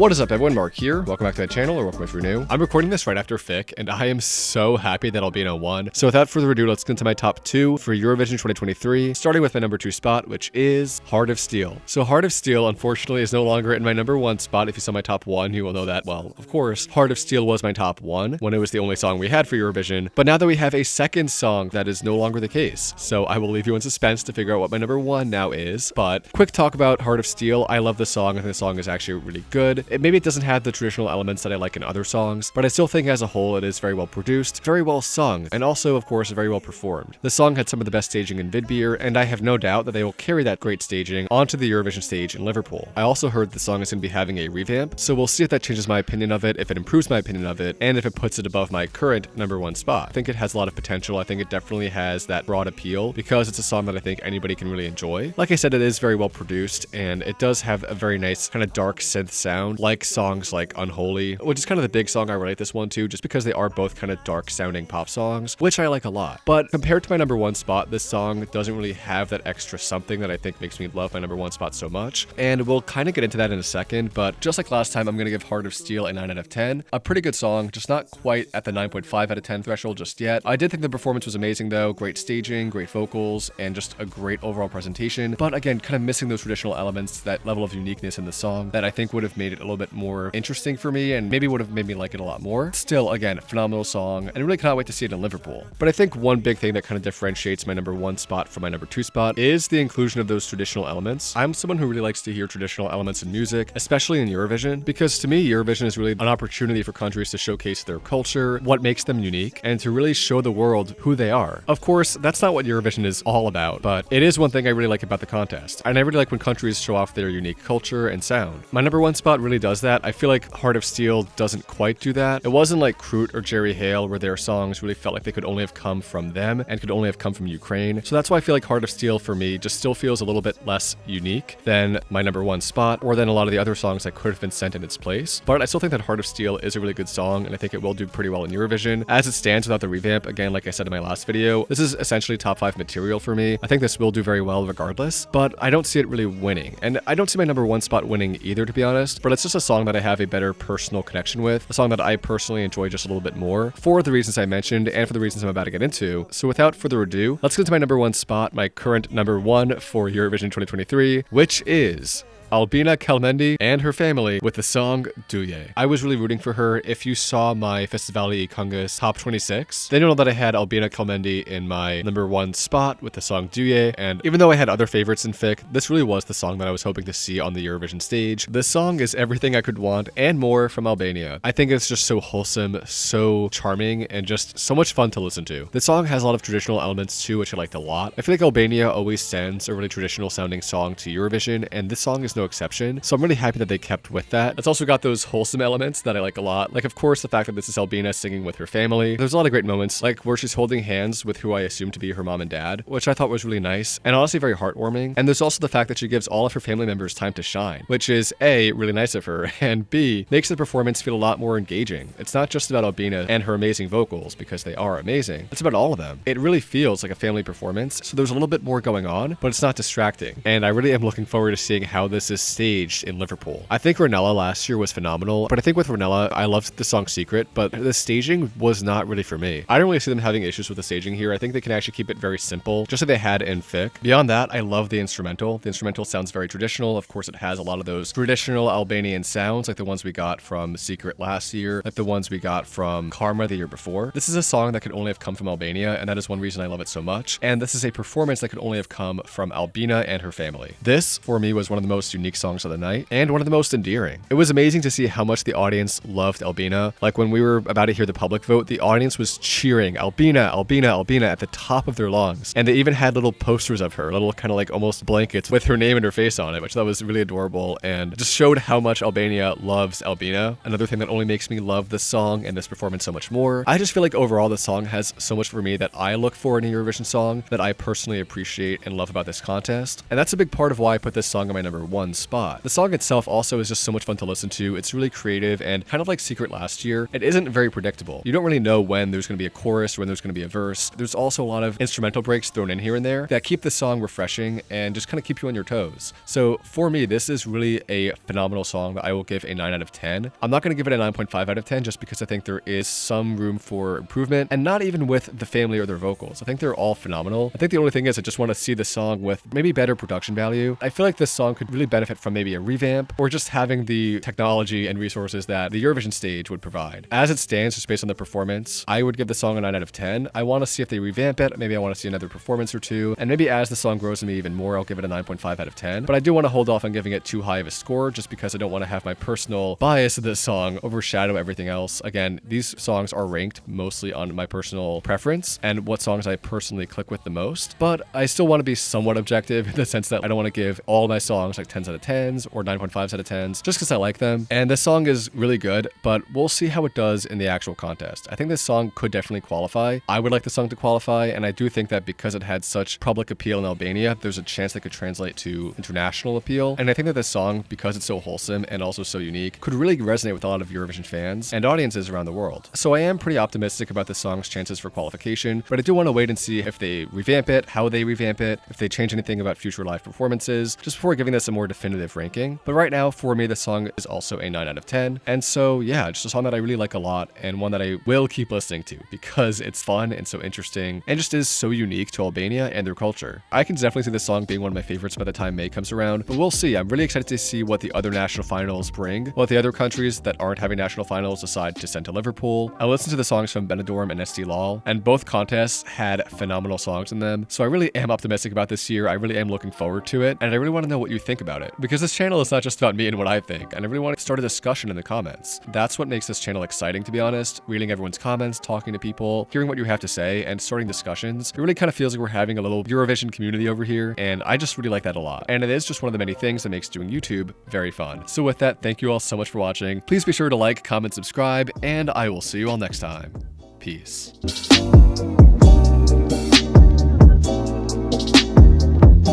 What is up everyone, Mark here. Welcome back to my channel, or welcome if you're new. I'm recording this right after FIC, and I am so happy that Albina won. So without further ado, let's get into my top 2 for Eurovision 2023, starting with my number 2 spot, which is Heart of Steel. So Heart of Steel, unfortunately, is no longer in my number 1 spot. If you saw my top 1, you will know that, well, of course, Heart of Steel was my top 1 when it was the only song we had for Eurovision, but now that we have a second song, that is no longer the case. So I will leave you in suspense to figure out what my number 1 now is, but quick talk about Heart of Steel. I love the song. I think the song is actually really good. Maybe it doesn't have the traditional elements that I like in other songs, but I still think as a whole it is very well produced, very well sung, and also, of course, very well performed. The song had some of the best staging in vidbir, and I have no doubt that they will carry that great staging onto the Eurovision stage in Liverpool. I also heard the song is going to be having a revamp, so we'll see if that changes my opinion of it, if it improves my opinion of it, and if it puts it above my current number 1 spot. I think it has a lot of potential. I think it definitely has that broad appeal because it's a song that I think anybody can really enjoy. Like I said, it is very well produced, and it does have a very nice kind of dark synth sound, like songs like Unholy, which is kind of the big song I relate this one to, just because they are both kind of dark sounding pop songs, which I like a lot. But compared to my number 1 spot, this song doesn't really have that extra something that I think makes me love my number 1 spot so much, and we'll kind of get into that in a second. But just like last time, I'm going to give Heart of Steel a 9 out of 10. A pretty good song, just not quite at the 9.5 out of 10 threshold just yet. I did think the performance was amazing though, great staging, great vocals, and just a great overall presentation, but again, kind of missing those traditional elements, that level of uniqueness in the song that I think would have made it a little bit more interesting for me and maybe would have made me like it a lot more. Still, again, phenomenal song, and I really cannot wait to see it in Liverpool. But I think one big thing that kind of differentiates my number 1 spot from my number 2 spot is the inclusion of those traditional elements. I'm someone who really likes to hear traditional elements in music, especially in Eurovision, because to me, Eurovision is really an opportunity for countries to showcase their culture, what makes them unique, and to really show the world who they are. Of course, that's not what Eurovision is all about, but it is one thing I really like about the contest, and I really like when countries show off their unique culture and sound. My number 1 spot really does that. I feel like Heart of Steel doesn't quite do that. It wasn't like Kroot or Jerry Hale, where their songs really felt like they could only have come from them and could only have come from Ukraine. So that's why I feel like Heart of Steel for me just still feels a little bit less unique than my number 1 spot, or than a lot of the other songs that could have been sent in its place. But I still think that Heart of Steel is a really good song, and I think it will do pretty well in Eurovision. As it stands without the revamp, again, like I said in my last video, this is essentially top 5 material for me. I think this will do very well regardless, but I don't see it really winning. And I don't see my number 1 spot winning either, to be honest, but it's just a song that I have a better personal connection with, a song that I personally enjoy just a little bit more, for the reasons I mentioned and for the reasons I'm about to get into. So without further ado, let's get to my number 1 spot, my current number 1 for Eurovision 2023, which is Albina Kelmendi and her family with the song Duje. I was really rooting for her. If you saw my Festivali Kongress top 26, then you know that I had Albina Kelmendi in my number 1 spot with the song Duje, and even though I had other favorites in FIC, this really was the song that I was hoping to see on the Eurovision stage. This song is everything I could want and more from Albania. I think it's just so wholesome, so charming, and just so much fun to listen to. The song has a lot of traditional elements too, which I liked a lot. I feel like Albania always sends a really traditional sounding song to Eurovision, and this song is no exception, so I'm really happy that they kept with that. It's also got those wholesome elements that I like a lot, like of course the fact that this is Albina singing with her family. There's a lot of great moments, like where she's holding hands with who I assume to be her mom and dad, which I thought was really nice and honestly very heartwarming. And there's also the fact that she gives all of her family members time to shine, which is A, really nice of her, and B, makes the performance feel a lot more engaging. It's not just about Albina and her amazing vocals, because they are amazing. It's about all of them. It really feels like a family performance, so there's a little bit more going on, but it's not distracting. And I really am looking forward to seeing how this is staged in Liverpool. I think Ronella last year was phenomenal, but I think with Ronella, I loved the song Secret, but the staging was not really for me. I don't really see them having issues with the staging here. I think they can actually keep it very simple, just like they had in FIC. Beyond that, I love the instrumental. The instrumental sounds very traditional. Of course, it has a lot of those traditional Albanian sounds, like the ones we got from Secret last year, like the ones we got from Karma the year before. This is a song that could only have come from Albania, and that is one reason I love it so much. And this is a performance that could only have come from Albina and her family. This, for me, was one of the most unique songs of the night, and one of the most endearing. It was amazing to see how much the audience loved Albina. Like when we were about to hear the public vote, the audience was cheering Albina, Albina, Albina at the top of their lungs. And they even had little posters of her, little kind of like almost blankets with her name and her face on it, which I thought was really adorable and just showed how much Albania loves Albina. Another thing that only makes me love this song and this performance so much more. I just feel like overall the song has so much for me that I look for in a Eurovision song that I personally appreciate and love about this contest. And that's a big part of why I put this song on my number 1. one spot. The song itself also is just so much fun to listen to. It's really creative and kind of like Secret last year. It isn't very predictable. You don't really know when there's going to be a chorus or when there's going to be a verse. There's also a lot of instrumental breaks thrown in here and there that keep the song refreshing and just kind of keep you on your toes. So for me, this is really a phenomenal song that I will give a 9 out of 10. I'm not going to give it a 9.5 out of 10 just because I think there is some room for improvement, and not even with the family or their vocals. I think they're all phenomenal. I think the only thing is I just want to see the song with maybe better production value. I feel like this song could really benefit from maybe a revamp or just having the technology and resources that the Eurovision stage would provide. As it stands, just based on the performance, I would give the song a 9 out of 10. I want to see if they revamp it. Maybe I want to see another performance or two. And maybe as the song grows on me even more, I'll give it a 9.5 out of 10. But I do want to hold off on giving it too high of a score just because I don't want to have my personal bias of this song overshadow everything else. Again, these songs are ranked mostly on my personal preference and what songs I personally click with the most. But I still want to be somewhat objective in the sense that I don't want to give all my songs like 10s out of 10s or 9.5s out of 10s just because I like them. And this song is really good, but we'll see how it does in the actual contest. I think this song could definitely qualify. I would like the song to qualify, and I do think that because it had such public appeal in Albania, there's a chance that could translate to international appeal. And I think that this song, because it's so wholesome and also so unique, could really resonate with a lot of Eurovision fans and audiences around the world. So I am pretty optimistic about this song's chances for qualification, but I do want to wait and see if they revamp it, how they revamp it, if they change anything about future live performances, just before giving this a more definitive ranking. But right now, for me, the song is also a 9 out of 10. And so yeah, just a song that I really like a lot and one that I will keep listening to because it's fun and so interesting and just is so unique to Albania and their culture. I can definitely see this song being one of my favorites by the time May comes around, but we'll see. I'm really excited to see what the other national finals bring, what the other countries that aren't having national finals decide to send to Liverpool. I listened to the songs from benidorm and SD Lal, and both contests had phenomenal songs in them, so I really am optimistic about this year. I really am looking forward to it, and I really want to know what you think about it, because this channel is not just about me and what I think, and I really want to start a discussion in the comments. That's what makes this channel exciting, to be honest. Reading everyone's comments, talking to people, hearing what you have to say, and starting discussions. It really kind of feels like we're having a little Eurovision community over here, and I just really like that a lot. And it is just one of the many things that makes doing YouTube very fun. So with that, thank you all so much for watching. Please be sure to like, comment, subscribe, and I will see you all next time. Peace.